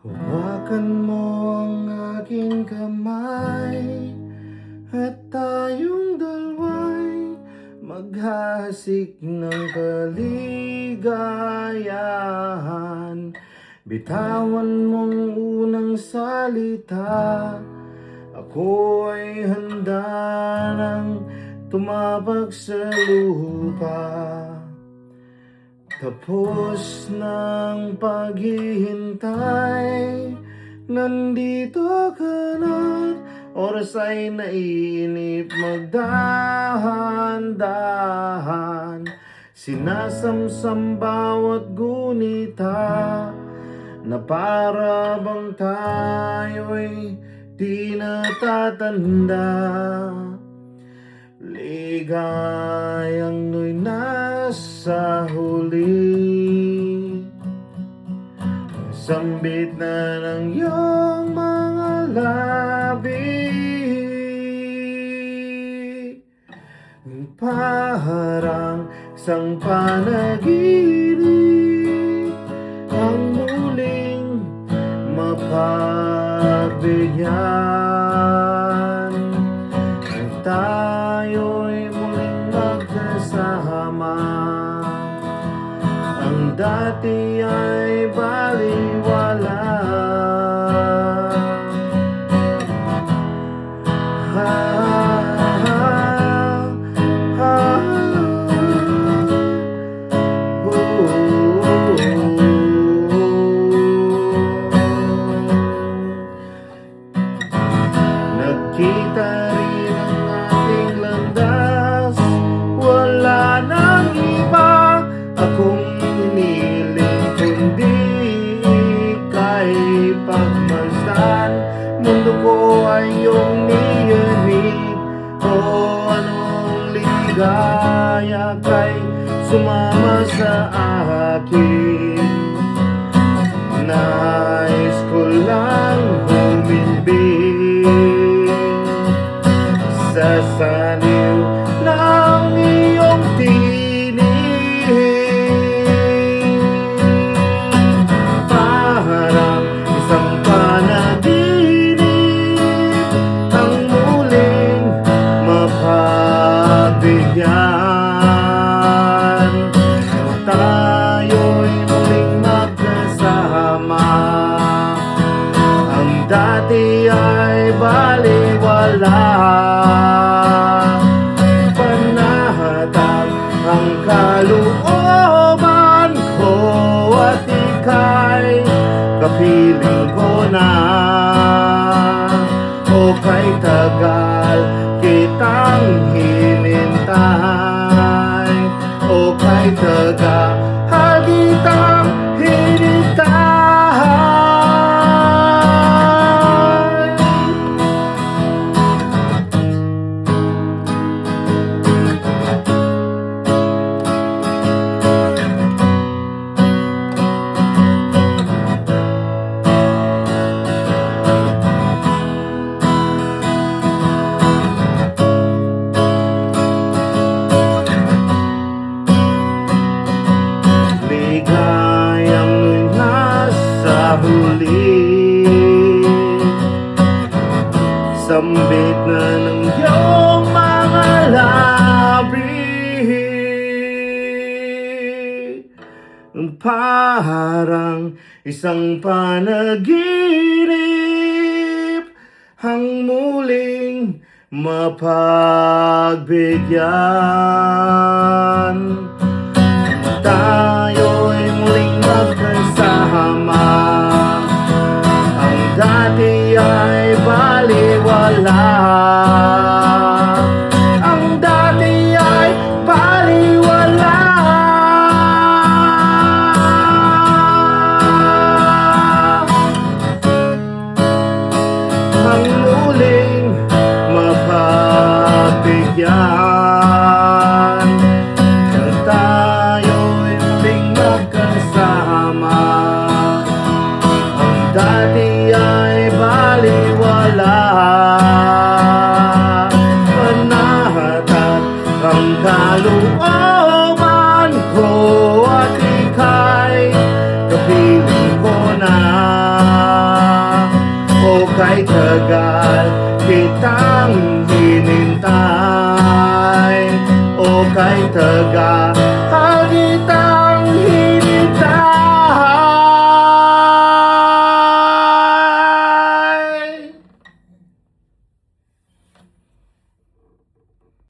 Hawakan mo ang aking kamay at tayong dalawa'y maghasik ng kaligayahan. Bitawan mong unang salita, ako ay handa nang tumabag sa lupa. Tapos ng paghihintay, nandito ka na. Oras ay naiinip, magdahan-dahan. Sinasamsam bawat gunita, na para bang tayo'y di natatanda. Ligayang no'y nasa huli, sambit na ng iyong mga labi. Parang isang panaginip, ang muling mapagbigyan. At tayo'y muling magkasama, ang dati ay baliwala. Nagkita rin ang ating landas, wala nang iba akong hiniling kundi ika'y pagmasdan. Mundo ko ay iyong niyanig, o anong ligaya kay sumama sa akin. Nais ko lang humilbing sa saliw ng iyong tinig. Parang isang panaginip, ang muling mapagbigyan. Tayo'y muling magkasama, ang dati ay baliwala. Panahatag ang kalooban ko at ika'y kapiling ko na. O kay tagal kitang hinintay, o kay tagal kitang hinintay. Ligayang nasa huli, sambit na ng iyong mga labi. Parang isang panaginip, ang muling mapagbigyan. Tayo'y muling magkasama, ang dati ay baliwala. Ang dati ay baliwala. Ang muling mapagbigyan. Tayo'y kitang hinintay. O kay taga